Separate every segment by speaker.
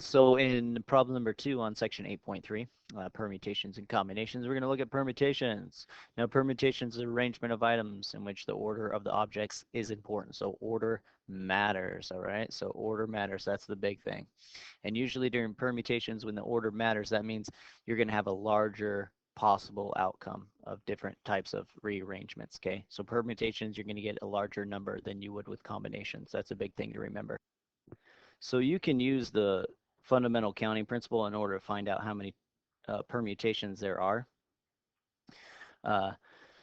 Speaker 1: So in problem number 2 on section 8.3, permutations and combinations, we're going to look at permutations. Now, permutations is arrangement of items in which the order of the objects is important. So order matters, all right? So order matters, that's the big thing. And usually during permutations, when the order matters, that means you're going to have a larger possible outcome of different types of rearrangements, okay? So permutations, you're going to get a larger number than you would with combinations. That's a big thing to remember. So you can use the fundamental counting principle in order to find out how many permutations there are. Uh,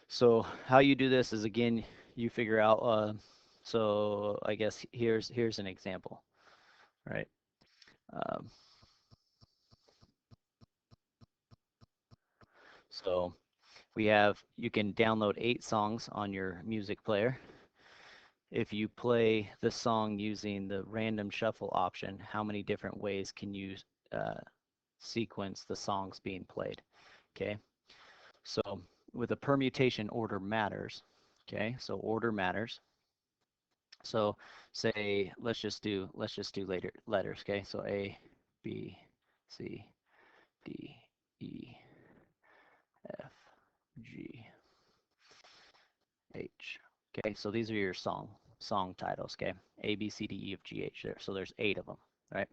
Speaker 1: so how you do this is, again, you figure out, so I guess here's an example, right? Um, so you can download 8 songs on your music player. If you play the song using the random shuffle option, how many different ways can you uh, sequence the songs being played? Okay, so with a permutation, order matters. Okay, so order matters. So say let's just do later letters. Okay, so A, B, C, D, E, F, G, H. Okay, so these are your song titles. Okay, A, B, C, D, E, F, G, H. There, so there's 8 of them, right?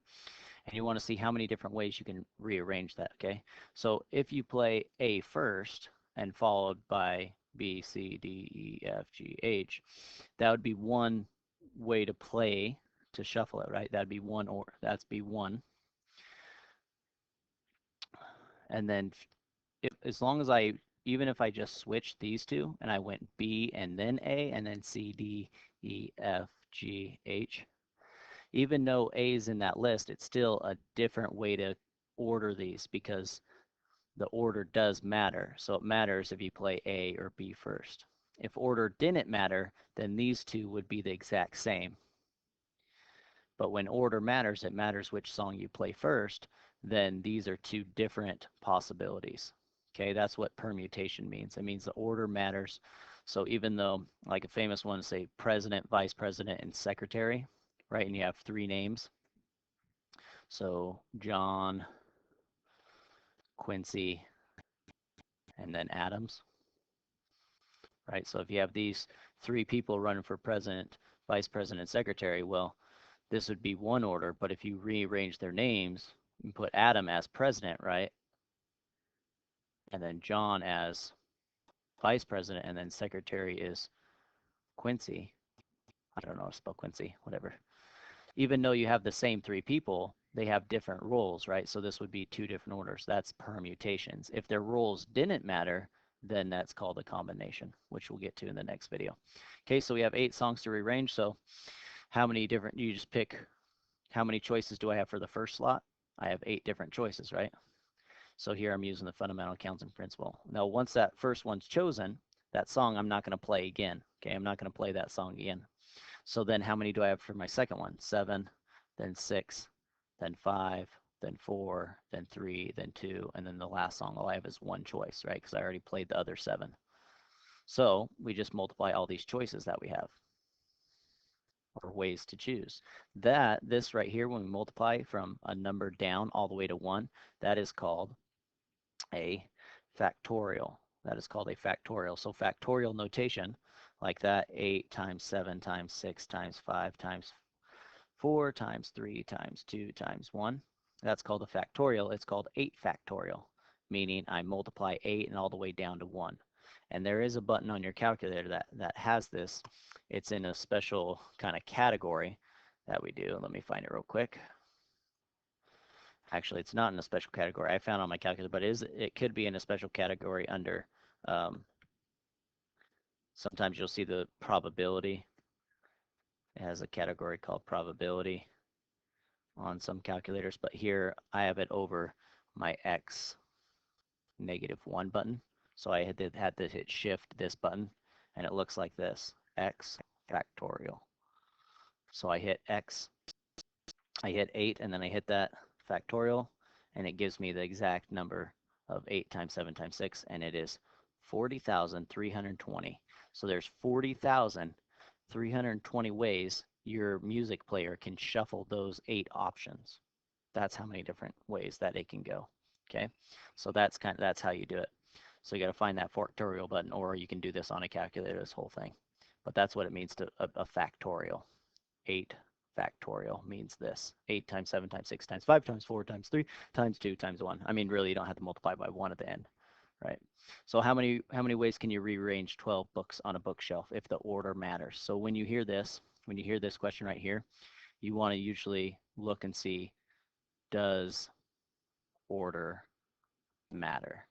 Speaker 1: And you want to see how many different ways you can rearrange that. Okay, so if you play A first and followed by B, C, D, E, F, G, H, that would be one way to play to shuffle it, right? That'd be one, or that's be one. And then as long as even if I just switched these two and I went B and then A and then C, D, E, F, G, H, even though A is in that list, it's still a different way to order these because the order does matter. So it matters if you play A or B first. If order didn't matter, then these two would be the exact same. But when order matters, it matters which song you play first, then these are two different possibilities. Okay, that's what permutation means. It means the order matters. So even though, like a famous one, say president, vice president, and secretary, right? And you have 3 names. So John, Quincy, and then Adams, right? So if you have these 3 people running for president, vice president, secretary, well, this would be one order, but if you rearrange their names, you put Adam as president, right? And then John as vice president, and then secretary is Quincy. I don't know how to spell Quincy, whatever. Even though you have the same 3 people, they have different roles, right? So this would be 2 different orders. That's permutations. If their roles didn't matter, then that's called a combination, which we'll get to in the next video. Okay, so we have 8 songs to rearrange. So how many different, you just pick, how many choices do I have for the first slot? I have 8 different choices, right? So here I'm using the fundamental counting principle. Now, once that first one's chosen, that song I'm not going to play again. Okay, I'm not going to play that song again. So then how many do I have for my second one? 7, then 6, then 5, then 4, then 3, then 2, and then the last song all I have is one choice, right? Because I already played the other 7. So we just multiply all these choices that we have, or ways to choose. This right here, when we multiply from a number down all the way to 1, that is called a factorial. That is called a factorial. So factorial notation, like that, 8 times 7 times 6 times 5 times 4 times 3 times 2 times 1. That's called a factorial. It's called 8 factorial, meaning I multiply 8 and all the way down to 1. And there is a button on your calculator that has this. It's in a special kind of category that we do. Let me find it real quick. Actually, it's not in a special category. I found on my calculator, but it could be in a special category under, sometimes you'll see the probability. It has a category called probability on some calculators, but here I have it over my X -1 button. So I had to hit shift this button, and it looks like this, X factorial. So I hit X, I hit 8, and then I hit that factorial, and it gives me the exact number of 8 times 7 times 6, and it is 40,320. So there's 40,320 ways your music player can shuffle those 8 options. That's how many different ways that it can go. Okay, so that's how you do it. So you got to find that factorial button, or you can do this on a calculator, this whole thing. But that's what it means to a factorial. 8 factorial means this. 8 times 7 times 6 times 5 times 4 times 3 times 2 times 1. I mean, really, you don't have to multiply by 1 at the end, right? So how many ways can you rearrange 12 books on a bookshelf if the order matters? So when you hear this question right here, you want to usually look and see, does order matter,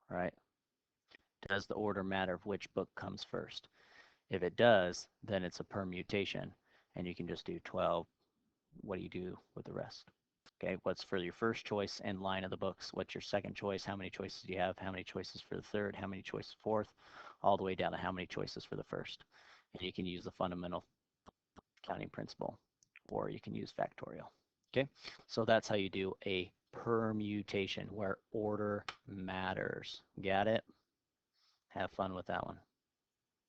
Speaker 1: right? Does the order matter of which book comes first? If it does, then it's a permutation, and you can just do 12. What do you do with the rest? Okay, what's for your first choice and line of the books? What's your second choice? How many choices do you have? How many choices for the third? How many choices fourth? All the way down to how many choices for the first. And you can use the fundamental counting principle, or you can use factorial. Okay, so that's how you do a permutation where order matters. Got it? Have fun with that one.